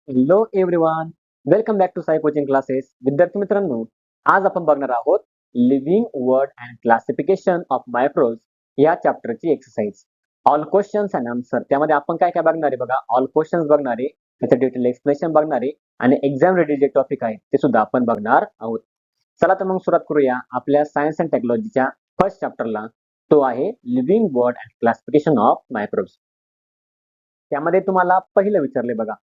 Hello everyone, welcome back to Sai coaching classes. विद्यार्थी मित्रांनो, आज आपण बघणार आहोत living word and classification of microbes या चॅप्टरची exercise. All questions and answer. त्यामध्ये आपण काय काय बघणार आहे बघा. ऑल क्वेश्चन्स बघणार आहे, त्याचं डिटेल एक्सप्लेनेशन बघणार आहे आणि एक्झाम रेडी जे टॉपिक आहे ते सुद्धा आपण बघणार आहोत. चला तर मग सुरुवात करूया आपल्या सायन्स अँड टेक्नॉलॉजीच्या फर्स्ट चॅप्टरला. तो आहे living word and classification of microbes. त्यामध्ये तुम्हाला पहिलं विचारले बघा.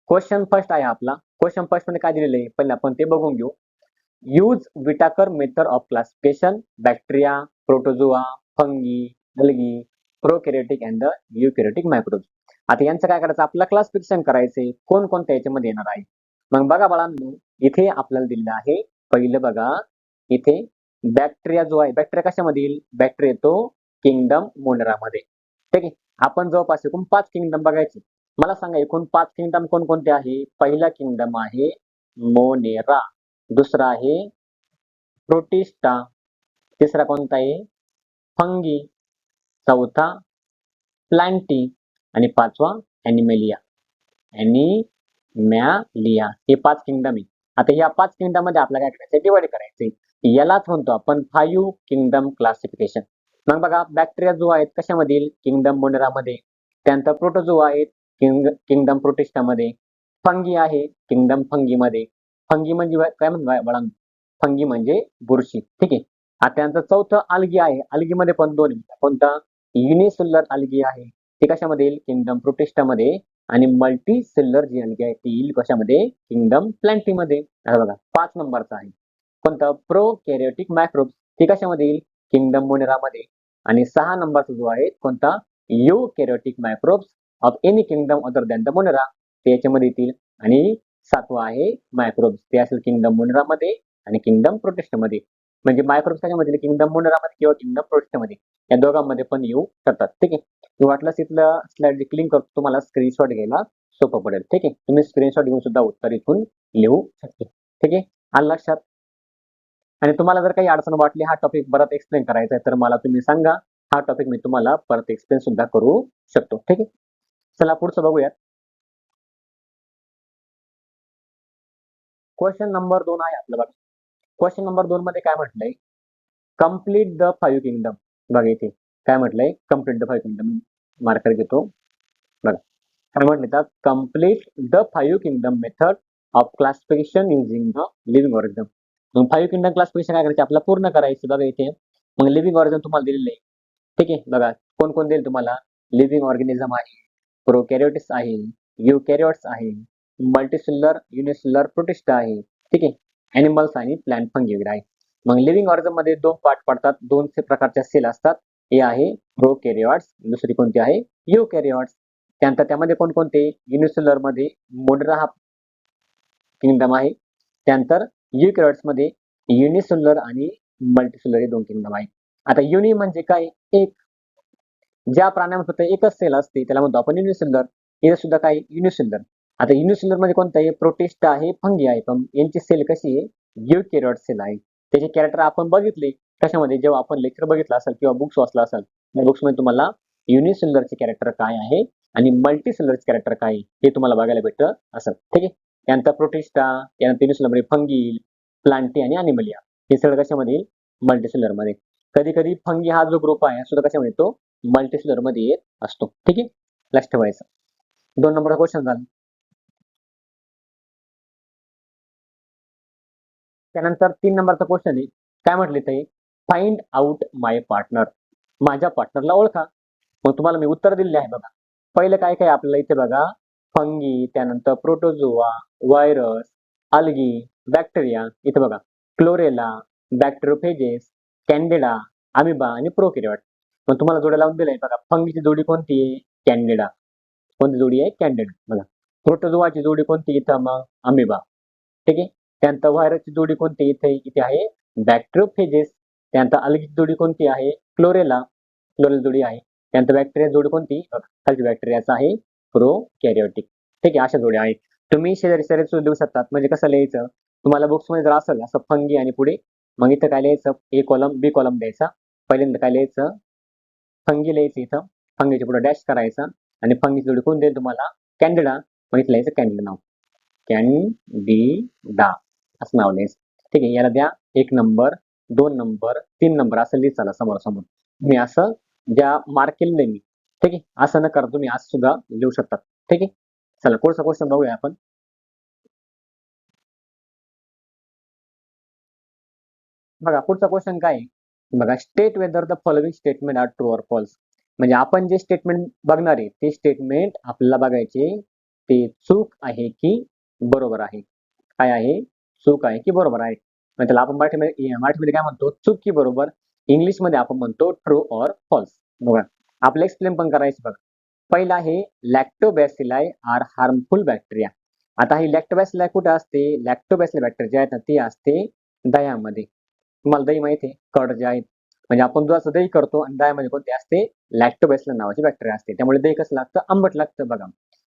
क्वेश्चन फर्स्ट आहे आपला. क्वेश्चन फर्स्ट मध्ये काय दिलेलं आहे पहिले आपण ते बघून घेऊ. Use Whittaker method of classification bacteria, protozoa, fungi, algae, prokaryotic and the eukaryotic microbes. आता यांचं काय करायचं, आपल्याला क्लासिफिकेशन करायचंय कोणकोणत्या याच्यामध्ये येणार आहे. मग बघा बाळांनो, इथे आपल्याला दिलेलं आहे पहिलं बघा. इथे बॅक्टेरिया जो आहे, बॅक्टेरिया कशामध्ये येईल, बॅक्टेरिया येतो किंगडम मोनेरामध्ये. ठीक आहे. आपण जवळपास एकूण 5 किंगडम बघायचे. मला सांगा एकूण 5 किंगडम कोणकोणते आहे. पहिला किंगडम आहे मोनेरा, दुसरा आहे प्रोटिस्टा, तिसरा कोणता आहे फंगी, चौथा प्लांटी आणि पाचवा ॲनिमेलिया. ॲनिमॅलिया हे 5 किंगडम आहे. आता या 5 किंगडम मध्ये आपल्याला काय करायचं, डिवाइड करायचंय. यालाच म्हणतो आपण 5 किंगडम क्लासिफिकेशन. मग बघा, बॅक्टेरिया जो आहेत कशामध्ये, किंगडम मोनेरामध्ये. त्यानंतर प्रोटोझोआ आहेत किंगडम प्रोटिस्टामध्ये. फंगी आहे किंगडम फंगीमध्ये. फंगी म्हणजे काय म्हणतो, फंगी म्हणजे बुरशी. ठीक आहे. आता त्यानंतर चौथं अल्गी आहे. अल्गीमध्ये पण दोन आहे. कोणता, युनिसेल्युलर अल्गी आहे, ते कशामध्ये येईल, किंगडम प्रोटिस्टामध्ये. आणि मल्टी सेल्युलर जी अल्गी आहे ती येईल कशामध्ये, किंगडम प्लांटीमध्ये. आता बघा 5 नंबरचा आहे कोणता, प्रोकॅरियोटिक मायक्रोब्स, ते कशामध्ये येईल, किंगडम मोनेरामध्ये. आणि 6 नंबरचा जो आहे कोणता, eukaryotic microbes of any kingdom other than the Monera, ते याच्यामध्ये येतील. आणि 7वा आहे मायक्रोब्स, ते असेल किंगडम मोनेरामध्ये आणि किंगडम प्रोटिस्टमध्ये. म्हणजे मायक्रोब्स कशामध्ये, किंगडम मोनेरामध्ये किंवा किंगडम प्रोटिस्टमध्ये, या दोघांमध्ये पण येऊ शकतात. ठीक आहे. मी वाटल्यास इथलं स्लाइड क्लिक करतो, तुम्हाला स्क्रीनशॉट घ्यायला सोपं पडेल. ठीक आहे. तुम्ही स्क्रीनशॉट घेऊन सुद्धा उत्तर इथून लिहू शकते. ठीक आहे. आलं लक्षात. आणि तुम्हाला जर काही अडचण वाटली, हा टॉपिक परत एक्सप्लेन करायचा आहे, तर मला तुम्ही सांगा. हा टॉपिक मी तुम्हाला परत एक्सप्लेन सुद्धा करू शकतो. ठीक आहे. चला पुढचं बघूयात. क्वेश्चन नंबर 2 आहे आपलं बघा. क्वेश्चन नंबर 2 मध्ये काय म्हटलंय, कम्प्लीट द 5 किंगडम. बघा इथे काय म्हटलंय, कम्प्लीट द 5 किंगडम. मार्कर घेतो. बघा काय म्हटले, तर complete the 5 kingdom method of classification using the living organism. मग 5 किंगडम क्लासिफिकेशन काय करायचे, आपल्याला पूर्ण करायचे. बघा इथे मग लिव्हिंग ऑर्गॅनिझम तुम्हाला दिलेले आहे. ठीक आहे. बघा कोण कोण देईल तुम्हाला, लिव्हिंग ऑर्गॅनिझम आहे, प्रोकॅरियोटिक्स आहे, युकॅरियोट्स आहे, मल्टीसेल्युलर युनिसेल्युलर प्रोटिस्टा आहे. ठीक आहे. ॲनिमल्स आणि प्लांट फंगी वगैरे आहे. मग लिव्हिंग ऑर्गॅनिझम मध्ये 2 पार्ट पडतात, 2 प्रकारच्या सेल असतात. हे आहे प्रोकॅरियोट्स, दुसरी कोणती आहे युकॅरियोट्स. त्यानंतर त्यामध्ये कोणकोणते, युनिसेल्युलर मध्ये मोनेरा हा किंगडम आहे. त्यानंतर युकॅरियोट्स मध्ये युनिसेल्युलर आणि मल्टीसेल्युलर हे 2 किंगडम आहे. आता युनि म्हणजे काय, एक. ज्या प्राण्यामध्ये फक्त एकच सेल असते त्याला म्हणतो आपण युनिसेल्युलर. हे सुद्धा काय, युनिसेल्युलर. आता युनिसेल्युलर मध्ये कोणतं आहे, प्रोटिस्टा आहे, फंगी आहे. पण यांची सेल कशी आहे, युकॅरियोट सेल आहे. त्याचे कॅरेक्टर आपण बघितले कशामध्ये, जेव्हा आपण लेक्चर बघितला असेल किंवा बुक्स वाचला असेल, त्या बुक्स मध्ये तुम्हाला युनिसेल्युलरचे कॅरेक्टर काय आहे आणि मल्टीसेल्युलरचे कॅरेक्टर काय हे तुम्हाला बघायला भेटत असेल. ठीक आहे. त्यानंतर प्रोटिस्टा, त्यानंतर युनिसेल्युलर मध्ये फंगी, प्लांटी आणि ॲनिमलिया, हे सगळं कशामध्ये, मल्टीसेल्युलर मध्ये. कधी कधी फंगी हा जो ग्रुप आहे सुद्धा कशामध्ये येतो, मल्टीसेल्युलर मध्ये येत असतो. ठीक आहे. लक्ष ठेवायचं. 2 नंबरचा क्वेश्चन झाला. त्यानंतर 3 नंबरचा क्वेश्चन आहे, काय म्हटले ते, फाइंड आउट माय पार्टनर. माझ्या पार्टनरला ओळखा. मग तुम्हाला मी उत्तर दिलेले आहे बघा. पहिलं काय काय आपल्याला इथे बघा, फंगी, त्यानंतर प्रोटोझोआ, व्हायरस, अल्गी, बॅक्टेरिया. इथे बघा क्लोरेला, बॅक्टेरोफेजेस, कॅन्डिडा, अमिबा आणि प्रोकॅरियोट. मग तुम्हाला जोड्या लावून दिल्या बघा. फंगीची जोडी कोणती आहे, कॅन्डिडा. कोणती जोडी आहे, कॅन्डिडा. बघा प्रोटोझोआची जोडी कोणती, इथं मग अमिबा. ठीक आहे. त्यानंतर व्हायरसची जोडी कोणती, इथे आहे बॅक्टेरोफेजेस. त्यानंतर अल्गीची जोडी कोणती आहे, क्लोरेला. क्लोरेल जोडी आहे. त्यानंतर बॅक्टेरिया जोडी कोणती, खालची बॅक्टेरियाचा आहे प्रोकॅरियोटिक. ठीक आहे. अशा जोड्या आहेत. तुम्ही शेजारी शेजारी देऊ शकतात. म्हणजे कसं लिहायचं, तुम्हाला बुक्स मध्ये जर असेल असं फंगी आणि पुढे, मग इथं काय लिहायचं, ए कॉलम बी कॉलम द्यायचा. पहिल्यांदा काय लिहायचं, फंगी लिहायचं इथं, फंगीच्या पुढे डॅश करायचा. आणि फंगीची जोडी कोण देईल तुम्हाला, कॅन्डिडा. मग इथं लिहायचं कॅन्डिडा नाव. कॅन्डिडा असं नाव लिहायचं. ठीक आहे, याला द्या 1 नंबर, 2 नंबर, 3 नंबर असं लिहित चला समोर. मी असं ज्या मार्क केलेलं आहे मी, ठीक आहे, असं न करा तुम्ही असं सुद्धा लिहू शकता. ठीक आहे, चला पुढचा क्वेश्चन बघूया आपण. बघा पुढचा क्वेश्चन काय आहे? बघा, state whether the following statement are true or false. म्हणजे आपण जे स्टेटमेंट बघणार आहे ते स्टेटमेंट आपल्याला बघायचे ते चूक आहे की बरोबर आहे. काय आहे? चूक आहे की बरोबर आहे. मग त्याला आपण मराठीमध्ये काय म्हणतो? चूक की बरोबर. इंग्लिशमध्ये आपण म्हणतो ट्रू ऑर फॉल्स. बघा, आपलं एक्सप्लेन पण करायचं बघा. पहिला आहे लॅक्टोबॅसिलाई आर हार्मफुल बॅक्टेरिया. आता ही लॅक्टोबॅसिलाई कुठे असते? लॅक्टोबॅसिलाई बॅक्टेरिया जे आहेत ना ती असते दह्यामध्ये. तुम्हाला दही माहिती आहे, कर्ड जे आहेत, म्हणजे आपण जो असं दही करतो आणि दह्यामध्ये कोणते असते? लॅक्टोबॅसिलस नावाची बॅक्टेरिया असते. त्यामुळे दही कसं लागतं? आंबट लागतं बघा.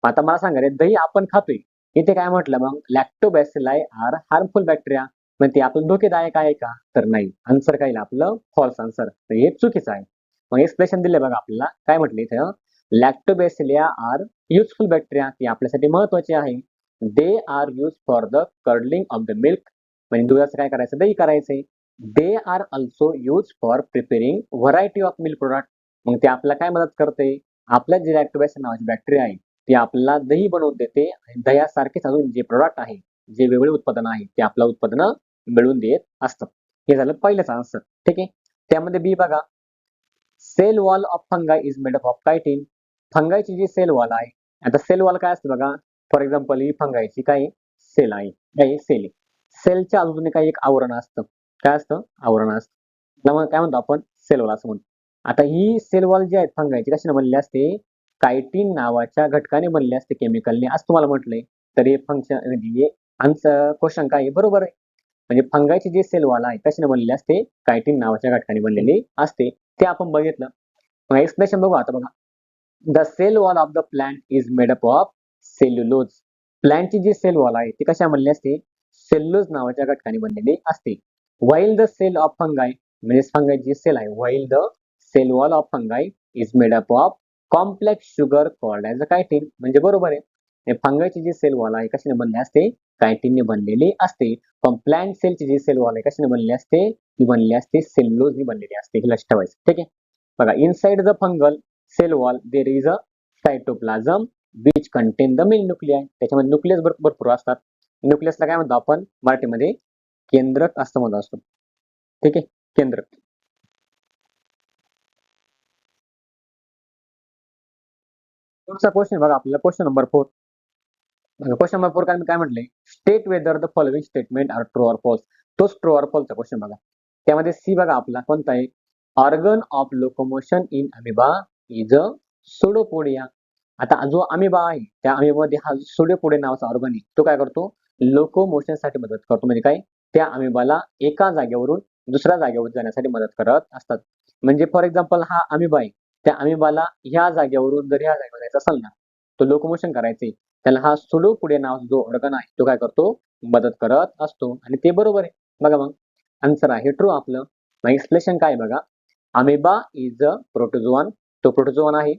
आता मला सांगा रे, दही आपण खातोय, इथे काय म्हटलं मग? लॅक्टोबॅसिलाई आर हार्मफुल बॅक्टेरिया. मग ते आपलं धोकेदायक आहे का? तर नाही. आन्सर काय येईल आपलं? False answer. हे चुकीचं आहे. मग एक्सप्लेनेशन दिले बघा आपल्याला. काय म्हटलं इथं? लॅक्टोबॅसिलिया आर युजफुल बॅक्टेरिया, ती आपल्यासाठी महत्वाची आहे. They are use for the curdling of the milk, म्हणजे दुधाचं काय करायचं? दही करायचंय. They are also use for preparing variety of milk product. मग ते आपल्याला काय मदत करते? आपल्या जे लॅक्टोबॅसिलस नावाची बॅक्टेरिया आहे ती आपल्याला दही बनवून देते आणि दह्यासारखेच अजून जे प्रोडक्ट आहे, जे वेगवेगळे उत्पादन आहे ते आपलं उत्पादन मिळवून देत असतात. हे झालं पहिलंच आन्सर. ठीक आहे, त्यामध्ये बी बघा, cell wall of fungi is made up of chitin. फंगाईची जी सेल वॉल आहे, आता सेल वॉल काय असते बघा. फॉर एक्झाम्पल ही फंगाईची काय सेल आहे, काय सेल आहे. सेलच्या अजून काही एक आवरण असतं. काय असतं? आवरण असतं. त्यामुळे काय म्हणतो आपण? सेल वॉल असं म्हणतो. आता ही सेल वॉल जी आहेत फंगाईची कशाने बनलेली असते? कायटिन नावाच्या घटकाने बनलेली असते, केमिकलने, असं तुम्हाला म्हटलंय. तर हे फंक्शन म्हणजे आन्सर क्वेश्चन काय आहे? बरोबर आहे. म्हणजे फंगाईची जी सेल वॉल आहे कशाने बनलेली असते? कायटिन नावाच्या घटकाने बनलेली असते. ते आपण बघितलं. मग एक्सप्लेनेशन बघू आता बघा. The cell wall of the plant is made up of cellulose. प्लांटची जी सेल वॉल आहे ती कशा बनलेली असते? सेल्युलोज नावाच्या घटकाने बनलेली असते. While the cell of fungi, म्हणजे फंगाईची सेल आहे, while the cell wall of fungi is made up of complex sugar called as a chitin. म्हणजे बरोबर आहे. फंगाईची जी सेल वॉल आहे कशाने बनली असते? कायटिनने बनलेली असते. पण प्लांट सेलची जी सेल वॉल आहे कशाने बनलेली असते? ती बनलेली असते सेल्युलोजने बनलेली असते. हे लक्षात ठेवायचं. ठीक आहे, बघा, inside the fungal cell wall there is a cytoplasm which contain the main nuclei. त्याच्यामध्ये न्यूक्लियस भरपूर असतात. न्यूक्लियसला काय म्हणतो आपण मराठीमध्ये? केंद्रक असं म्हणत असतो. ठीक आहे, केंद्रक. पुढचा क्वेश्चन बघा आपल्याला, क्वेश्चन नंबर 4. क्वेश्चन नंबर 4 काय म्हटलंय? State whether the following statement are true or false. तोच ट्रू ऑर फॉल्सचा क्वेश्चन बघा. त्यामध्ये सी बघा आपला कोणता आहे? Organ of locomotion in amoeba is a pseudopodia. आता जो अमिबा आहे त्या अमिबामध्ये हा सुडोपोडिया नावाचा ऑर्गन आहे, तो काय करतो? लोकोमोशन साठी मदत करतो. म्हणजे काय? त्या अमिबाला एका जागेवरून दुसऱ्या जागेवर जाण्यासाठी मदत करत असतात. म्हणजे फॉर एक्झाम्पल हा अमिबा आहे, त्या अमिबाला ह्या जागेवरून जर ह्या जागेवर जायचं असेल ना, तो लोकोमोशन करायचे, त्याला हा सुडोपोडिया नावाचा जो ऑर्गन आहे तो काय करतो? मदत करत असतो. आणि ते बरोबर आहे. बघा मग आन्सर आहे ट्रू आपलं. मग एक्सप्लेनेशन काय बघा. Amoeba is a protozoan. तो प्रोटोझोआन आहे.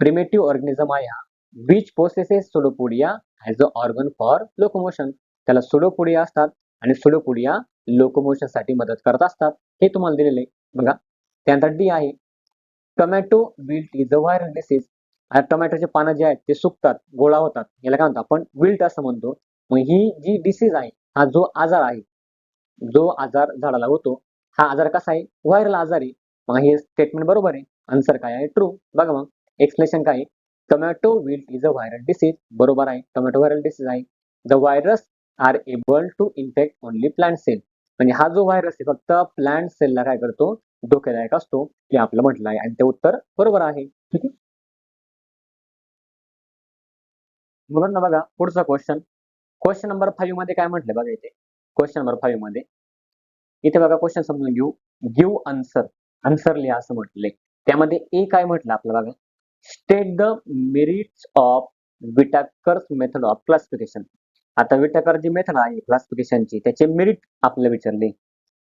प्रिमेटिव्ह ऑर्गॅनिझम आहे हा, which possesses pseudopodia as a organ for locomotion. त्याला सुडोपोडिया असतात आणि सुडोपोडिया लोकोमोशन साठी मदत करत असतात. हे तुम्हाला दिलेलं आहे बघा. त्यानंतर डी आहे tomato wilt is a viral disease. टोमॅटोचे पानं जे आहेत ते सुकतात, गोळा होतात, याला काय म्हणतो आपण? विल्ट असं म्हणतो. मग ही जी डिसीज आहे, हा जो आजार आहे, जो आजार झाडाला होतो, हा आजार कसा आहे? व्हायरल आजार आहे. मग हे स्टेटमेंट बरोबर आहे. आन्सर काय आहे? ट्रू. बघा मग एक्सप्लेनेशन काय आहे? Tomato wilt is a viral disease. बरोबर आहे, टोमॅटो व्हायरल डिसीज आहे. The virus are able to infect only plant cell. म्हणजे हा जो व्हायरस आहे फक्त प्लांट सेलला काय करतो? धोकादायक असतो. हे आपलं म्हटलं आहे आणि ते उत्तर बरोबर आहे. ठीक आहे, म्हणून ना बघा पुढचा क्वेश्चन. क्वेश्चन नंबर 5 मध्ये काय म्हटलं बघा इथे. क्वेश्चन नंबर 5 मध्ये इथे बघा क्वेश्चन समजून घेऊ. Give answer. आन्सर लिहा असं म्हटलंय. त्यामध्ये ए काय म्हटलं आपलं बघा. State the merits of Whittaker's method of classification. आता विटाकर जी मेथड आहे क्लासिफिकेशनची त्याचे मेरिट आपल्याला विचारले.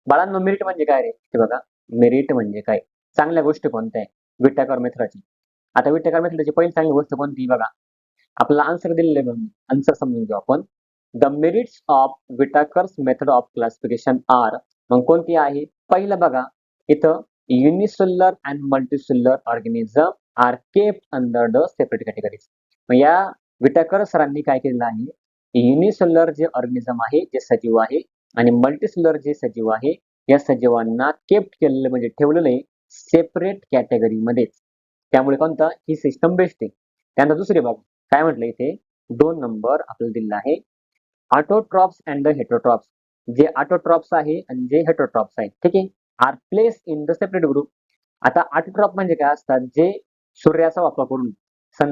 बाळांनो मेरिट म्हणजे काय रे? ते बघा, मेरिट म्हणजे काय? चांगल्या गोष्टी कोणत्या आहे विटाकर मेथडची? आता विटाकर मेथडची पहिली चांगली गोष्ट कोणती बघा. आपला आन्सर दिलेला आहे, आन्सर समजून घेऊ आपण. The merits of Whittaker's method of classification are. मग कोणती आहे? पहिलं बघा इथं unicellular and multicellular organism are kept under the separate categories. मग या विटाकर सरांनी काय केलेलं आहे? युनिसेल्युलर जे ऑर्गॅनिझम आहे, जे सजीव आहे, आणि मल्टीसेल्युलर जे सजीव आहे, या सजीवांना केप्ट केलेलं म्हणजे ठेवलेलं आहे सेपरेट कॅटेगरीमध्येच. त्यामुळे कोणता? ही सिस्टम बेस्ट आहे. त्यानंतर दुसरी बाब काय म्हटलं इथे 2 नंबर आपल्याला दिलेला आहे. Autotrophs and the heterotrophs. जे ऑटोट्रॉप्स आहे आणि जे हेटरोट्रॉप्स आहे, ठीक आहे, are place in the separate group. आता ऑटोट्रॉप म्हणजे काय असतात? जे सूर्याचा वापर करून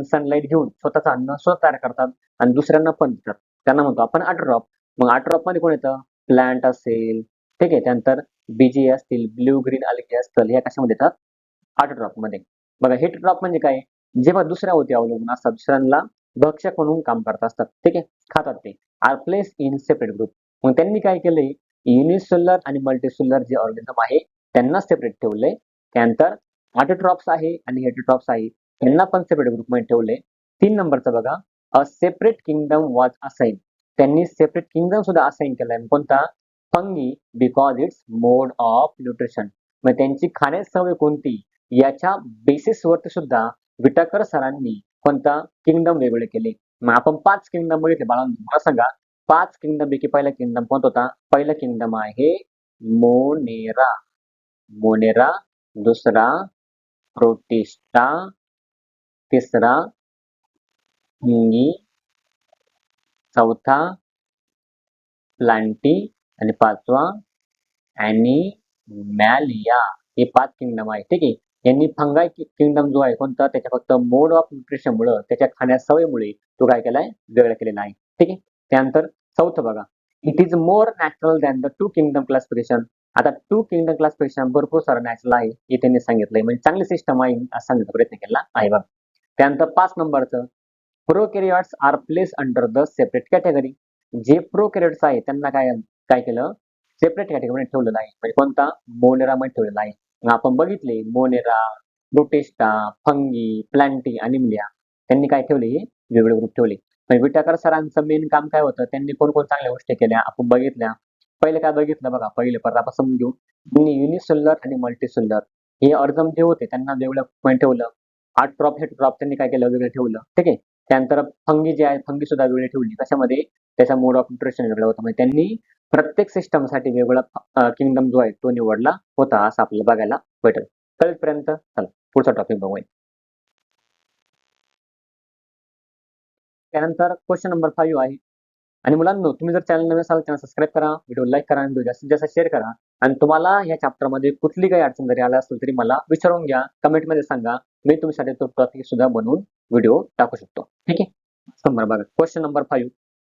सनलाईट घेऊन स्वतःचं अन्न स्वतः तयार करतात आणि दुसऱ्यांना पण देतात. त्यांना म्हणतो आपण ऑटोट्रॉप. मग ऑटोट्रॉप मध्ये कोण येतं? प्लांट असेल, ठीक आहे, त्यानंतर बीजी असतील, ब्ल्यू ग्रीन अल्गे असतील, या कशामध्ये येतात? ऑटोट्रॉप मध्ये. बघा हेटरोट्रॉप म्हणजे काय? जेव्हा दुसऱ्यावरती अवलंबून असतात, दुसऱ्यांना भक्षक म्हणून काम करत असतात, ठीक आहे, खातात ते. Are place in separate group. मग त्यांनी काय केलंय? युनिसेल्युलर आणि मल्टीसेल्युलर जे ऑर्गॅनिझम आहे त्यांना सेपरेट ठेवलंय. त्यानंतर ऑटोट्रॉप्स आहे आणि हेटरोट्रॉप्स आहे त्यांना पण सेपरेट ग्रुपमध्ये ठेवलंय. 3 नंबरचं बघा, a separate kingdom was assign. त्यांनी सेपरेट किंगडम सुद्धा असाइन केलाय. कोणता? Fungi, because it's mode of nutrition. मग त्यांची खाण्याची सवय कोणती याच्या बेसिसवरती सुद्धा विटाकर सरांनी कोणता किंगडम वेगवेगळे केले. मग आपण 5 किंगडम बघितले बाळांनो. मला सांगा 5 किंगडम पैकी पहिला किंगडम कोणता होता? पहिला किंगडम आहे मोनेरा. मोनेरा. दुसरा प्रोटिस्टा. तिसरा हिंगी. चौथा प्लांटी आणि पाचवा ॲनिमॅलिया. हे 5 किंगडम आहे, ठीक आहे. यांनी फंगाई किंगडम जो आहे कोणता? त्याच्या फक्त मोड ऑफ न्यूट्रिशनमुळे, त्याच्या खाण्याच्या सवयीमुळे तो काय केलाय? वेगळा केलेला आहे, ठीक आहे. त्यानंतर चौथं बघा, it is more natural than the 2 kingdom classification. आता 2 किंगडम क्लासिफिकेशन भरपूर सारं नॅचरल आहे हे त्यांनी सांगितलंय. म्हणजे चांगली सिस्टम आहे असं सांगण्याचा प्रयत्न केला आहे बघा. त्यानंतर 5 नंबरचं prokaryotes are place under the separate category. जे प्रोकॅरियोट्स आहे त्यांना काय काय केलं? सेपरेट कॅटेगरीमध्ये ठेवलेलं आहे. म्हणजे कोणता? मोनेरा मध्ये ठेवलेला आहे. मग आपण बघितले मोनेरा, प्रोटिस्टा, फंगी, प्लांटी, अनिमलिया. त्यांनी काय ठेवले? हे वेगवेगळे ग्रुप ठेवले. म्हणजे विटाकर सरांचं मेन काम काय होतं? त्यांनी कोणकोण चांगल्या गोष्टी केल्या आपण बघितल्या. पहिले काय बघितलं बघा, पहिले परत आपण समजून घेऊ. युनिसेल्युलर आणि मल्टीसेल्युलर हे ऑर्गन जे होते त्यांना वेगळं पॉईंट ठेवलं. ऑटोट्रॉप, हेटरोट्रॉप त्यांनी काय केलं? वेगळं ठेवलं, ठीक आहे. त्यानंतर फंगी जे आहे, फंगी सुद्धा वेगळी ठेवली. कशामध्ये? त्याचा मोड ऑफ न्यूट्रिशन वेगळा होता. म्हणजे त्यांनी प्रत्येक सिस्टमसाठी वेगळा किंगडम जो आहे तो निवडला होता असं आपल्याला बघायला भेटेल. कळेपर्यंत चला पुढचा टॉपिक बघूया. त्यानंतर क्वेश्चन नंबर 5 आहे. आणि मुलांनो, तुम्ही जर चॅनल नवीन असाल चॅनल सबस्क्राईब करा, व्हिडिओ लाईक करा आणि व्हिडिओ जास्तीत जास्त शेअर करा. आणि तुम्हाला या चॅप्टरमध्ये कुठली काही अडचण जरी आला असेल तरी मला विचारून घ्या, कमेंटमध्ये सांगा. मी तुमच्यासाठी तो टॉपिक सुद्धा बनवून व्हिडिओ टाकू शकतो, ठीक आहे. नंबर बघा, क्वेश्चन नंबर 5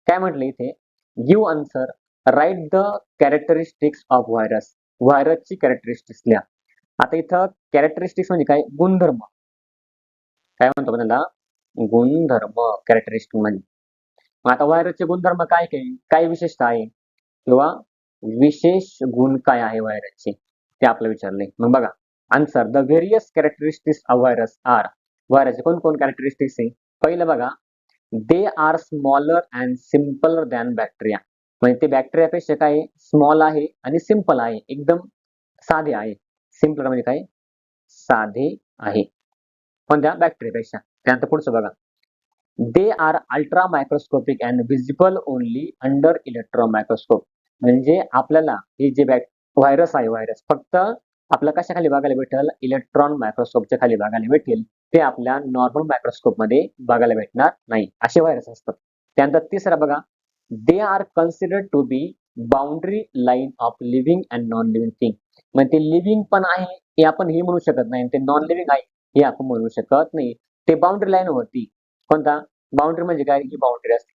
काय म्हटलं इथे? Give answer, write the characteristics of virus. व्हायरसची कॅरेक्टरिस्टिक्स लिहा. आता इथं कॅरेक्टरिस्टिक्स म्हणजे काय? गुणधर्म. काय म्हणतो आपण त्याला? गुणधर्म. कॅरेक्टरिस्टिक म्हणजे मग आता व्हायरसचे गुणधर्म काय काय? काय विशेषता आहे किंवा विशेष गुण काय आहे व्हायरसचे ते आपलं विचारले. मग बघा answer, the various characteristics of virus are. व्हायरसचे कोण कोण कॅरेक्टरिस्टिक्स आहे? पहिलं बघा, they are smaller and simpler than bacteria. म्हणजे ते बॅक्टेरियापेक्षा काय स्मॉल आहे आणि सिम्पल आहे, एकदम साधे आहे. सिम्पलर म्हणजे काय? साधे आहे कोणत्या? बॅक्टेरियापेक्षा. त्यानंतर पुढचं बघा, they R ultra microscopic and visible only under electron microscope. म्हणजे आपल्याला हे जे व्हायरस आहे, व्हायरस फक्त आपल्या कशाखाली बघायला भेटेल? इलेक्ट्रॉन मायक्रोस्कोपच्या खाली बघायला भेटेल. ते आपल्या नॉर्मल मायक्रोस्कोप मध्ये बघायला भेटणार नाही, असे व्हायरस असतात. त्यानंतर तिसरा बघा, they are considered to be boundary line of living and non living thing. म्हणजे ते लिव्हिंग पण आहे हे आपण हे म्हणू शकत नाही, ते नॉन लिव्हिंग आहे हे आपण म्हणू शकत नाही. ते बाउंड्री लाईन होती. कोणता? बाउंड्री म्हणजे काय? ही बाउंड्री असते.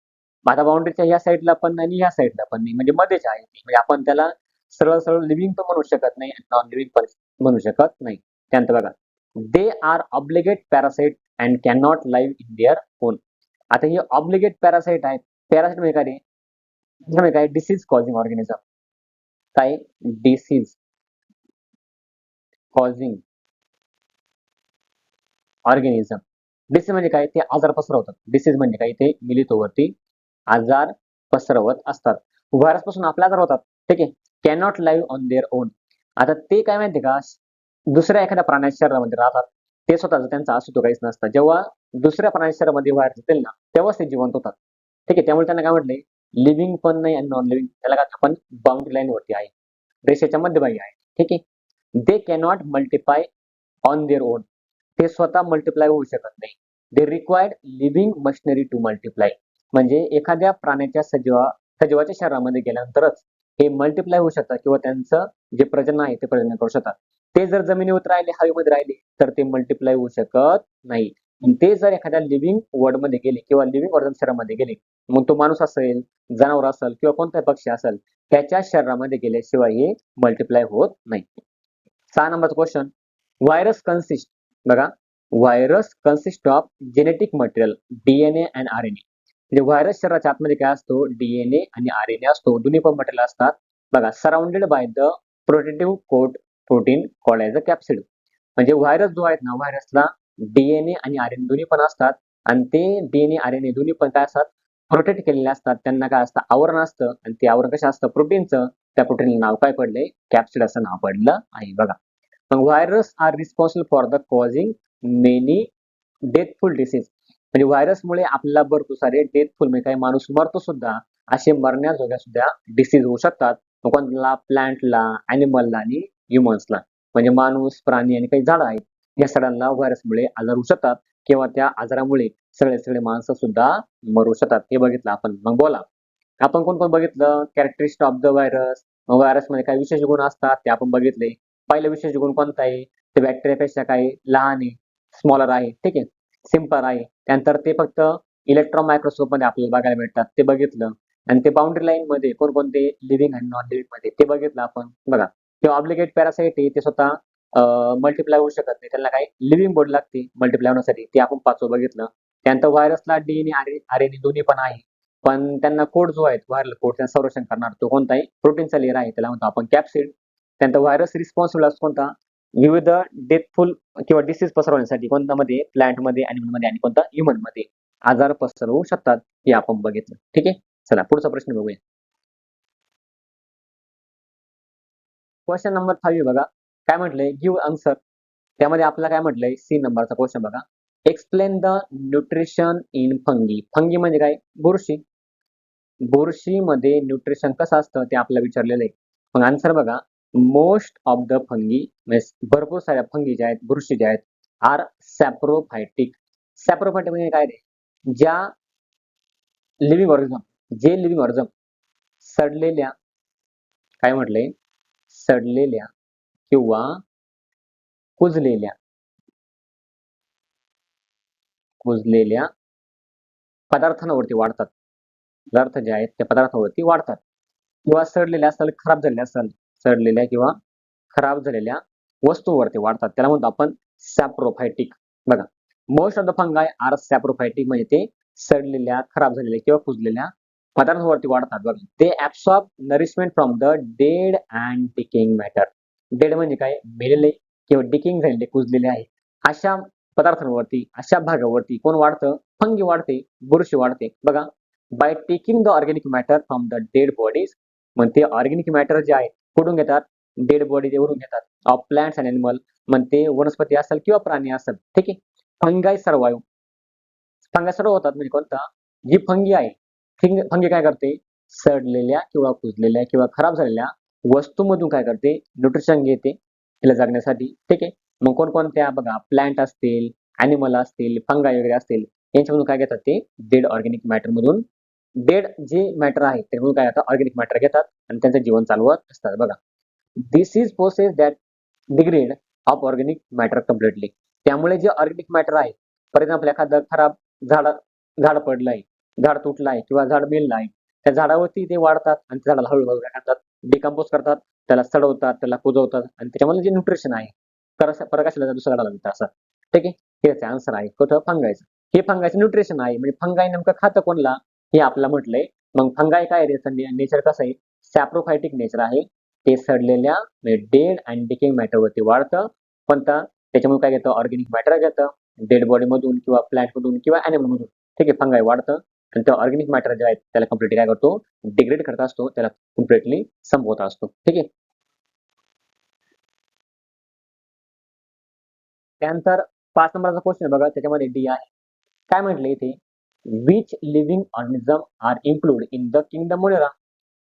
आता बाउंड्रीच्या या साईडला पण नाही, या साईडला पण नाही, म्हणजे मध्येच आहे. म्हणजे आपण त्याला सरळ सरळ लिव्हिंग पण म्हणू शकत नाही, नॉन लिव्हिंग पण म्हणू शकत नाही. त्यानंतर बघा, they R obligate parasite and can not live in their own. आता हे ऑब्लिगेट पॅरासाइट आहेत. पॅरासाइट म्हणजे काय? म्हणजे काय? Disease causing organism. काय? Disease causing organism. डिसीज म्हणजे काय? ते आजार पसरवतात. डिसीज म्हणजे काय? ते मिलित वरती आजार पसरवत असतात. व्हायरस पासून आपले आजार होतात. ठीक आहे. Cannot live on their on. आता ते काय माहिती का, दुसऱ्या एखाद्या प्राण्याच्या शरीरामध्ये राहतात. ते स्वतःचं त्यांचं अस्तित्व काहीच नसतं. जेव्हा दुसऱ्या प्राण्याच्या शरीरामध्ये व्हायरस येतील ना, तेव्हाच ते जिवंत होतात. ठीक आहे. त्यामुळे त्यांना काय म्हटलंय, लिव्हिंग पण नाही आणि नॉन लिव्हिंग, त्याला काय आपण बाउंड्री लाईन वरती आहे. रेषेच्या मध्यभागी आहे. ठीक आहे. They cannot multiply on their own. ते स्वतः मल्टिप्लाय होऊ शकत नाही. They required living machinery to multiply. म्हणजे एखाद्या प्राण्याच्या सजीवाच्या शरीरामध्ये गेल्यानंतरच हे मल्टिप्लाय होऊ शकतात किंवा त्यांचं जे प्रजनन आहे ते प्रजनन करू शकतात. ते जर जमिनीवर राहिले, हवेमध्ये राहिले तर ते मल्टिप्लाय होऊ शकत नाही. ते जर एखाद्या लिव्हिंग वर्ल्डमध्ये गेले किंवा लिव्हिंग ऑर्गन शरीरामध्ये गेले, मग तो माणूस असेल, जनावर असेल किंवा कोणताही पक्षी असेल, त्याच्या शरीरामध्ये गेल्याशिवाय हे मल्टिप्लाय होत नाही. 6 नंबरचा क्वेश्चन. व्हायरस कन्सिस्ट, बघा, virus consist of genetic material DNA and RNA. म्हणजे व्हायरस शरीराच्या आतमध्ये काय असतो, DNA आणि RNA असतो, दोन्ही पण मटेरियल असतात. बघा, surrounded by the protective coat protein called as a capsid. म्हणजे व्हायरस जो आहे ना, व्हायरसला DNA आणि RNA दोन्ही पण असतात आणि ते DNA RNA दोन्ही पण काय असतात, प्रोटेक्ट केलेले असतात. त्यांना काय असतं, आवरण असतं आणि ते आवरण कसं असतं, प्रोटीनचं. त्या प्रोटीनला नाव काय पडलंय, कॅप्सिड असं नाव पडलं आहे. बघा, मग virus are responsible for the causing many deathful disease. म्हणजे व्हायरसमुळे आपल्याला भरपूर सारे डेथफुल, म्हणजे काही माणूस मरतो सुद्धा, असे मरण्याजोग्या सुद्धा डिसीज होऊ शकतात. मग कोणला, प्लांटला, ॲनिमलला आणि ह्युमन्सला. म्हणजे माणूस, प्राणी आणि काही झाडं आहेत, या सगळ्यांना व्हायरसमुळे आजार होऊ शकतात किंवा त्या आजारामुळे सगळे माणसं सुद्धा मरू शकतात. हे बघितलं आपण. मग बोला, आपण कोण कोण बघितलं, कॅरेक्टरिस्टिक ऑफ द व्हायरस. व्हायरसमध्ये काही विशेष गुण असतात ते आपण बघितले. पहिला विशेष गुण कोणता आहे, ते बॅक्टेरियापेक्षा काही लहान आहे, स्मॉलर आहे. ठीक आहे, सिम्पल आहे. त्यानंतर ते फक्त इलेक्ट्रॉन मायक्रोस्कोप मध्ये आपल्याला बघायला मिळतात, ते बघितलं. आणि ते बाउंड्री लाईन मध्ये कोणकोणते लिव्हिंग आणि नॉन लिव्हिंग मध्ये ते बघितलं आपण. बघा, ते ऑब्लिगेट पॅरासाइट आहे, ते स्वतः मल्टिप्लाय होऊ शकत नाही, त्यांना काही लिव्हिंग बॉडी लागते मल्टिप्लाय होण्यासाठी, ते आपण पाचवं बघितलं. त्यानंतर व्हायरसला DNA RNA दोन्ही पण आहे, पण त्यांना कोड जो आहे, व्हायरल कोड, त्यांना संरक्षण करणार तो कोणता आहे, प्रोटीनचा लेअर आहे, त्याला म्हणतो आपण कॅप्सिड. त्यानंतर व्हायरस रिस्पॉन्सिबल असतो कोणता, विविध डेथफुल किंवा डिसीज पसरवण्यासाठी, कोणत्यामध्ये, प्लांटमध्ये, ॲनिमलमध्ये आणि कोणता, ह्युमनमध्ये आजार पसरवू शकतात, हे आपण बघितलं. ठीक आहे. चला पुढचा प्रश्न बघूया. क्वेश्चन नंबर 5 बघा, काय म्हटलंय, गिव्ह आन्सर. त्यामध्ये आपल्याला काय म्हटलंय, सी नंबरचा क्वेश्चन बघा. Explain the nutrition in fungi. Fungi म्हणजे काय, बुरशी. बुरशीमध्ये न्यूट्रिशन कसं असतं ते आपल्याला विचारलेलं आहे. मग आन्सर बघा, मोस्ट ऑफ द फंगी, म्हणजे भरपूर साऱ्या फंगी ज्या आहेत, बुरशी ज्या आहेत, आर सॅप्रोफायटिक. सॅप्रोफायटिक म्हणजे काय रे, ज्या लिव्हिंग ऑर्गझम, जे लिव्हिंग ऑर्गझम सडलेल्या, काय म्हटलंय, सडलेल्या किंवा कुजलेल्या कुजलेल्या पदार्थांवरती वाढतात. पदार्थ जे आहेत त्या पदार्थावरती वाढतात किंवा सडलेल्या असेल, खराब झालेल्या असेल, सडलेल्या किंवा खराब झालेल्या वस्तूवरती वाढतात, त्याला म्हणतो आपण सॅप्रोफायटिक. बघा, most of the fungi are saprophytic, म्हणजे ते सडलेल्या, खराब झालेल्या किंवा कुजलेल्या पदार्थांवरती वाढतात. बघा, ते absorb nourishment from the dead and decaying matter. Dead म्हणजे काय, मेलेले किंवा डिकिंग झालेले, कुजलेले आहे, अशा पदार्थांवरती, अशा भागावरती कोण वाढतं, फंगी वाढते, बुरशी वाढते. बघा, by taking the organic matter from the dead bodies. मग ते ऑर्गॅनिक मॅटर जे आहे कुठून घेतात, डेड बॉडी देवरून घेतात, ऑफ प्लांट्स अँड एनिमल, मग ते वनस्पती असेल किंवा प्राणी असेल. ठीक आहे. फंगाय सर्वाईव्ह. फंगाय सर्व होतात म्हणजे कोणता, जी फंगी आहे, फंगी काय करते, सडलेल्या किंवा कुजलेल्या किंवा खराब झालेल्या वस्तूमधून काय करते, न्यूट्रिशन घेते तिला जगण्यासाठी. ठीक आहे. मग कोणकोणत्या, बघा, प्लांट असतील, ॲनिमल असतील, फंगाय वगैरे असतील, यांच्यामधून काय घेतात, ते डेड ऑर्गॅनिक मॅटर मधून, डेड जे मॅटर आहे त्यामधून काय करतात, ऑर्गॅनिक मॅटर घेतात आणि त्यांचं जीवन चालवत असतात. बघा, this is process that degrade of organic matter completely. त्यामुळे जे ऑर्गॅनिक मॅटर आहे, फॉर एक्झाम्पल एखादं खराब झाड पडलं आहे, झाड तुटलं आहे किंवा झाड मेलं आहे, त्या झाडावरती ते वाढतात आणि त्या झाडाला हळूहळू काय करतात, डिकम्पोज करतात, त्याला सडवतात, त्याला कुजवतात आणि त्याच्यामध्ये जे न्यूट्रिशन आहे प्रकाशाला दुसऱ्या झाडाला देतात असं. ठीक आहे. हे त्याचं आन्सर आहे, कुठं, फंगायचं. हे फंगायचं न्यूट्रिशन आहे. म्हणजे फंगाय नेमकं खातं कोणला, हे आपल्याला म्हटलंय. मग फंगाय काय रे, नेचर कसं आहे, सॅप्रोफायटिक नेचर आहे. ते सडलेल्या, म्हणजे डेड अँड डिकेइंग मॅटरवरती वाढतं. कोणता, त्याच्यामुळे काय घेतं, ऑर्गॅनिक मॅटर घेतं डेड बॉडी मधून किंवा प्लांट मधून किंवा ॲनिमल मधून. ठीक आहे, फंगाय वाढतं आणि त्या ऑर्गॅनिक मॅटर जे आहे त्याला कम्प्लिटली काय करतो, डिग्रेड करत असतो, त्याला कम्प्लिटली संपवत असतो. ठीक आहे. त्यानंतर 5 नंबरचा क्वेश्चन बघा, त्याच्यामध्ये डी आहे. काय म्हटले इथे, which living organism are include in the kingdom Monera.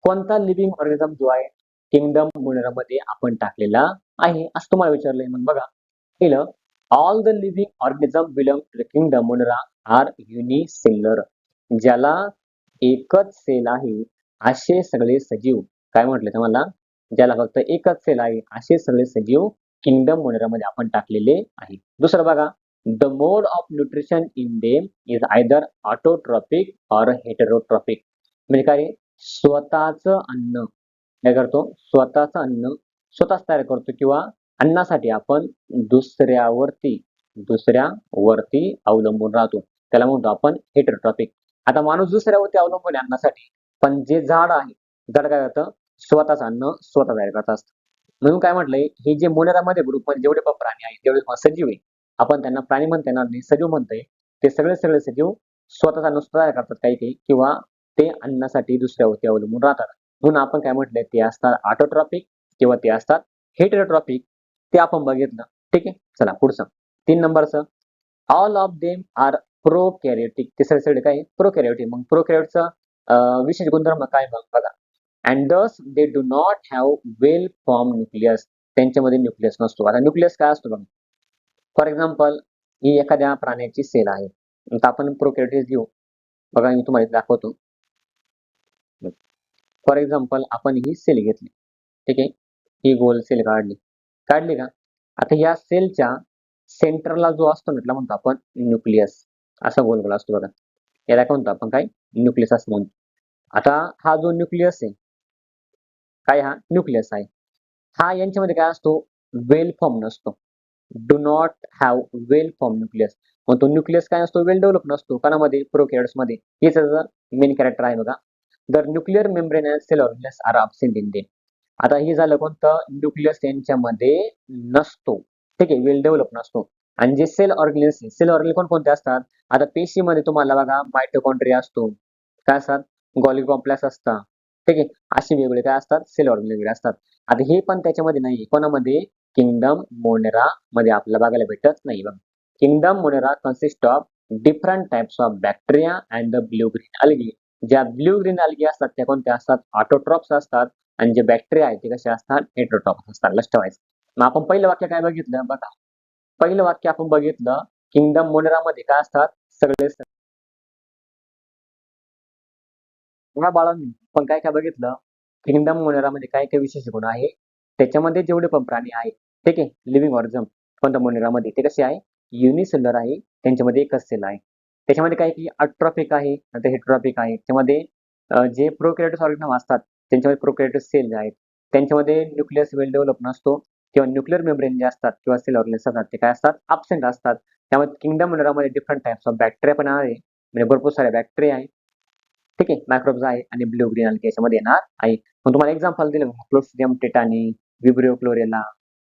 कोणता लिव्हिंग ऑर्गॅनिझम जो आहे किंगडम मोनेरा मध्ये आपण टाकलेला आहे असं तुम्हाला विचारलंय. मग बघा केलं, all the living organism belong to the kingdom Monera are unicellular. ज्याला एकच सेल आहे असे सगळे सजीव, काय म्हटले तुम्हाला, ज्याला फक्त एकच सेल आहे असे सगळे सजीव किंगडम मोनेरा मध्ये आपण टाकलेले आहे. दुसरं बघा, the mode of nutrition in them is either autotrophic और हेटेरोट्रॉपिक. म्हणजे काय, स्वतःच अन्न काय करतो, स्वतःच अन्न स्वतःच तयार करतो किंवा अन्नासाठी आपण दुसऱ्यावरती अवलंबून राहतो, त्याला म्हणतो आपण हेटेरोट्रॉपिक. आता माणूस दुसऱ्यावरती अवलंबून आहे अन्नासाठी, पण जे झाड आहे, झाड काय करतं, स्वतःच अन्न स्वतः तयार करत असतं. म्हणून काय म्हटलंय, हे जे मोनेरामध्ये ग्रुपमध्ये जेवढे पण प्राणी आहेत तेवढे सजीव आहे, आपण त्यांना प्राणी म्हणता येणार नाही, सजीव म्हणतोय. ते सगळे सगळे सजीव स्वतःचा अन्न स्वतः तयार करतात काही काही, किंवा ते अन्नासाठी दुसऱ्यावरती अवलंबून राहतात. म्हणून आपण काय म्हटलंय, ते असतात ऑटोट्रॉपिक किंवा ते असतात हेटेरोट्रॉपिक. ते आपण बघितलं. ठीक आहे. चला पुढचं 3 नंबरचं, ऑल ऑफ देम आर प्रोकॅरियोटिक. तिसरे सगळे काय, प्रोकॅरियोटिक. मग प्रोकॅरियोटचा विशेष गुणधर्म काय मग बघा, अँड दस they do not have well form nucleus. त्यांच्यामध्ये न्यूक्लियस नसतो. आता न्यूक्लियस काय असतो बघा, फॉर एक्झाम्पल ही एखाद्या प्राण्याची सेल आहे, आता आपण प्रोकॅरियोटिक घेऊ. बघा मी तुम्हाला दाखवतो. फॉर एक्झाम्पल आपण ही सेल घेतली, ठीक आहे, ही गोल सेल काढली का. आता या सेलच्या सेंटरला जो असतो ना, त्याला म्हणतो आपण न्यूक्लियस. असा गोल गोल असतो बघा, याला काय म्हणतो आपण, काय, न्यूक्लियस असं म्हणतो. आता हा जो न्यूक्लियस आहे, काय, हा न्यूक्लियस आहे, हा यांच्यामध्ये काय असतो, वेल फॉर्म नसतो. Do not have well form nucleus. मग तो न्यूक्लियस काय असतो, वेल डेव्हलप नसतो. कानामध्ये प्रोकॅरियोट्स मध्ये हेच मेन कॅरेक्टर आहे बघा. The nuclear membrane and cell organelles are absent in them. आता हे झालं कोणतं, न्यूक्लियस त्यांच्यामध्ये नसतो. ठीक आहे, वेल डेव्हलप नसतो. आणि जे सेल ऑर्गॅनिल्स, सेल ऑर्गॅनिल कोणकोणते असतात, आता पेशीमध्ये तुम्हाला बघा मायटोकॉन्ड्रिया असतो, काय असतात, गॉल्गी कॉम्प्लेक्स असतात. ठीक आहे, असे वेगवेगळे काय असतात, सेल ऑर्गॅनिल वेगळे असतात. आता हे पण त्याच्यामध्ये नाही, कोणामध्ये, किंगडम मोनेरा मध्ये आपल्याला बघायला भेटत नाही बघा. Kingdom Monera consist of different types of bacteria and the blue green algae. ज्या ब्ल्यू ग्रीन अल्गी असतात त्या कोणत्या असतात, ऑटोट्रॉप्स असतात. आणि जे बॅक्टेरिया आहेत ते कसे असतात, हेटेरोट्रॉप्स असतात. लक्ष ठेवायचं. मग आपण पहिलं वाक्य काय बघितलं बघा, पहिलं वाक्य आपण बघितलं, किंगडम मोनेरा मध्ये काय असतात, सगळे बाळांनी पण काय काय बघितलं, किंगडम मोनेरा मध्ये काय काय विशेष गुण आहे, त्याच्यामध्ये जेवढे पण प्राणी आहेत, ठीक आहे, लिव्हिंग ऑर्गॅनिझम कोणत्या मोनेरा मध्ये, ते कसे आहे, युनिसेल्युलर आहे. त्यांच्यामध्ये एकच सेल आहे. त्याच्यामध्ये काय की अट्रॉपिक आहे, नंतर हेट्रोट्रॉपिक आहे. त्यामध्ये जे प्रोकॅरियोटिक ऑर्गॅनिझम असतात त्यांच्यामध्ये प्रोकॅरियोटिक सेल जे आहेत त्यांच्यामध्ये न्यूक्लियस वेल डेव्हलप नसतो, किंवा न्यूक्लिअर मेम्ब्रेन जे असतात किंवा सेल ऑर्गॅनिल्स असतात ते काय असतात, अब्सेंट असतात. त्यामध्ये किंगडम मोनेरामध्ये डिफरंट टाइप्स ऑफ बॅक्टेरिया पण आहे, म्हणजे भरपूर सारे बॅक्टेरिया आहे. ठीक आहे, मायक्रोब्स आहे आणि ब्ल्यू ग्रीन अल्गे याच्यामध्ये येणार आहे. मग तुम्हाला एक्झाम्पल दिलं, क्लोस्ट्रिडियम टेटानी, विब्रिओ क्लोरेला,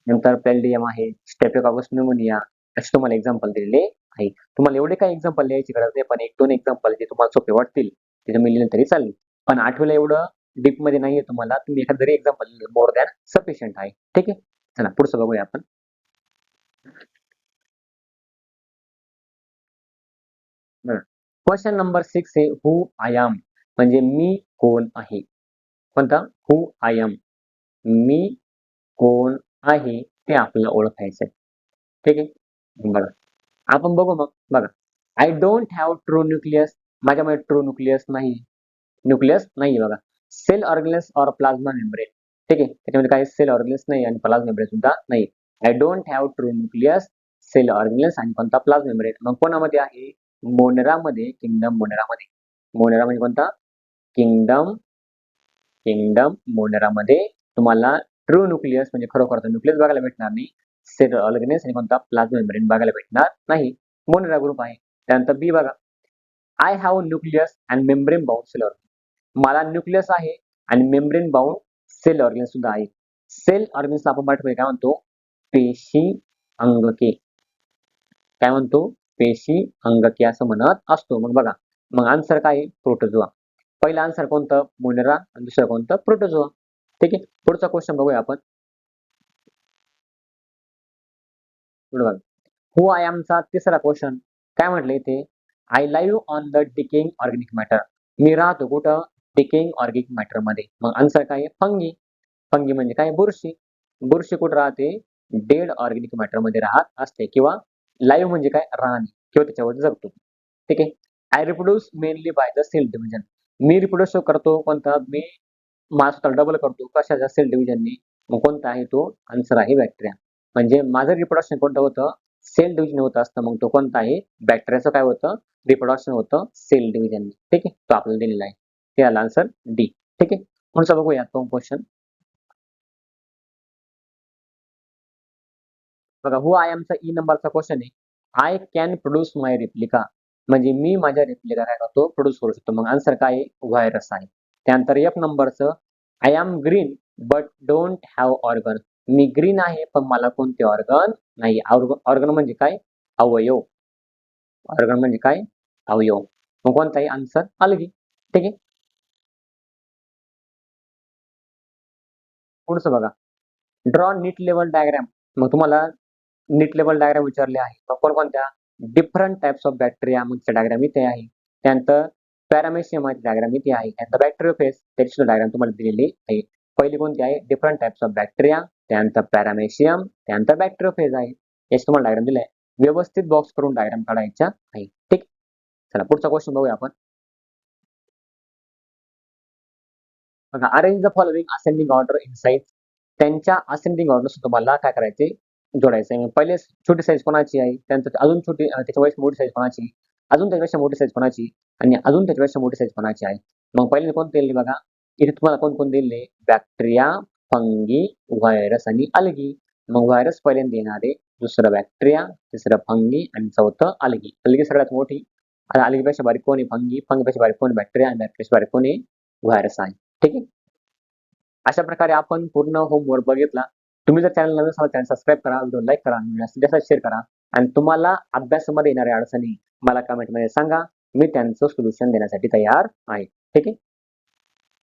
नंतर प्लॅडियम आहे, स्टेफिलोकोकस न्यूमोनिया, असे तुम्हाला एक्झाम्पल दिलेले आहे. तुम्हाला एवढे काही एक्झाम्पल लिहायची गरज नाही, पण 1-2 एक्झाम्पल जे तुम्हाला सोपे वाटतील ते तुम्ही लिहिले तरी चालेल. पण आठवलं एवढं डीप मध्ये नाहीये तुम्हाला, तुम्ही एखादं जरी एक्झाम्पल मोर दॅन सफिशियंट आहे. ठीक आहे, चला पुढचं बघूया आपण. क्वेश्चन नंबर 6 आहे, हु आय एम. म्हणजे मी कोण आहे. कोणता, हु आय एम, मी कोण आहे ते आपल्याला ओळखायचं आहे. ठीक आहे, बघा आपण बघू मग बघा, I don't have true nucleus. माझ्यामध्ये ट्रू न्यूक्लियस नाही बघा. सेल ऑर्गॅनिल्स और प्लाझ्मा मेम्ब्रेन. ठीक आहे, त्याच्यामध्ये काही सेल ऑर्गॅनिल्स नाही आणि प्लाझ्मा मेम्ब्रेन सुद्धा नाही. I don't have true nucleus, cell organelles आणि कोणता, प्लाझ्मा मेम्ब्रेन. मग कोणामध्ये आहे, मोनेरामध्ये, किंगडम मोनेरामध्ये. मोनेरा म्हणजे कोणता, किंगडम किंगडम मोनेरामध्ये तुम्हाला ट्रू न्यूक्लियस म्हणजे खरोखरचा न्यूक्लियस बघायला भेटणार नाही. सेल ऑर्गॅनिल्स आणि कोणता, प्लाझ्मा मेम्ब्रेन बघायला भेटणार नाही. मोनेरा ग्रुप आहे. त्यानंतर बी बघा, I have nucleus and membrane bound cell organelle. मला न्यूक्लियस आहे आणि मेम्ब्रेन बाउंड सेल ऑर्गॅनिल सुद्धा आहे. सेल ऑर्गॅनिल्स आपण मराठीमध्ये काय म्हणतो, पेशी अंगके. काय म्हणतो, पेशी अंगके असं म्हणत असतो. मग बघा, मग आन्सर काय आहे? प्रोटोझोआ. पहिला आन्सर कोणतं? मोनेरा आणि दुसरं कोणतं? प्रोटोझोआ. ठीक आहे. पुढचा क्वेश्चन बघूया आपण. हु आय एमचा तिसरा क्वेश्चन काय म्हटलं इथे? I live on the decaying organic matter. मी राहतो कुठं? डिकेइंग ऑर्गॅनिक मॅटर मध्ये. मग आन्सर काय आहे? फंगी. फंगी म्हणजे काय? बुरशी. बुरशी कुठं राहते? डेड ऑर्गॅनिक मॅटर मध्ये राहत असते किंवा लाईव्ह म्हणजे काय? राहणे किंवा त्याच्यावर जगतो. ठीक आहे. I reproduce mainly by the cell division. मी रिप्रोड्यूस करतो कोणता? मी माझा डबल करतो कशाच्या? सेल डिव्हिजनने. मग कोणता आहे तो? आन्सर आहे बॅक्टेरिया. म्हणजे माझं रिप्रोडक्शन कोणतं होतं? सेल डिव्हिजन होत असतं. मग तो कोणता आहे? बॅक्टेरियाचं काय होतं? रिप्रोडक्शन होतं सेल डिव्हिजन. ठीक आहे. तो आपल्याला दिलेला आहे. त्याला आन्सर डी. ठीक आहे. पुढचा बघूया तो क्वेश्चन. बघा हु आय एमचा ई नंबरचा क्वेश्चन आहे. I can produce my replica. म्हणजे मी माझ्या रिप्लिका काय करतो? प्रोड्यूस करू शकतो. मग आन्सर काय आहे? व्हायरस आहे. त्यानंतर एफ नंबरचं I am green but don't have organ. मी ग्रीन आहे पण मला कोणते ऑर्गन नाही. ऑर्गन म्हणजे काय? अवयव. ऑर्गन म्हणजे काय? अवयव. मग कोणता आहे आन्सर? अलगी. ठीक आहे. पुढचं बघा. ड्रॉ नीट लेवल डायग्राम. मग तुम्हाला नीट लेवल डायग्राम विचारले आहे. मग कोणकोणत्या? डिफरंट टाइप्स ऑफ बॅक्टेरिया मगचे डायग्राम इथे आहे. त्यानंतर पॅरामेशियमची डायग्राम इथे आहे. त्यानंतर बॅक्टेरियोफेज त्याची सुद्धा डायग्राम तुम्हाला दिलेली आहे. पहिली कोणती आहे? डिफरंट टाइप्स ऑफ बॅक्टेरिया, त्यानंतर पॅरामेशियम, त्यानंतर बॅक्टेरियोफेज आहे. याची तुम्हाला डायग्राम दिली आहे. व्यवस्थित बॉक्स करून डायग्राम काढायच्या आहे. ठीक. चला पुढचा क्वेश्चन बघूया आपण. बघा arrange the following ascending order in size. त्यांच्या असेंडिंग ऑर्डर तुम्हाला काय करायचे? जोडायचं आहे. पहिले छोटी साईज कोणाची आहे? त्यानंतर अजून छोटी त्याच्यापेक्षा मोठी साईज कोणाची? अजून त्याच्यापेक्षा मोठी साईज कोणाची? आणि अजून त्याच्यापेक्षा मोठी साईज कोणाची आहे? मग पहिले कोण दिले बघा. इथे तुम्हाला कोण कोण दिले? बॅक्टेरिया, फंगी, व्हायरस आणि अलगी. मग व्हायरस पहिल्यांदा येणार आहे, दुसरं बॅक्टेरिया, तिसरं फंगी आणि चौथं अलगी. अलगी सगळ्यात मोठी. आणि अलगीपेक्षा बारीक कोण आहे? फंगी. फंगीपेक्षा बारीक कोण? बॅक्टेरिया आणि बॅक्टेरियापेक्षा बारीक कोण आहे? व्हायरस आहे. ठीक आहे. अशा प्रकारे आपण पूर्ण होमवर्क बघितला. तुम्ही जर चॅनल नवीन असाल चॅनल सबस्क्राईब करा, व्हिडिओ लाईक करा, जास्तीत जास्त शेअर करा आणि तुम्हाला अभ्यासामध्ये येणाऱ्या अडचणी मला कमेंटमध्ये सांगा. मी त्यांचं सोल्युशन देण्यासाठी तयार आहे. ठीक आहे.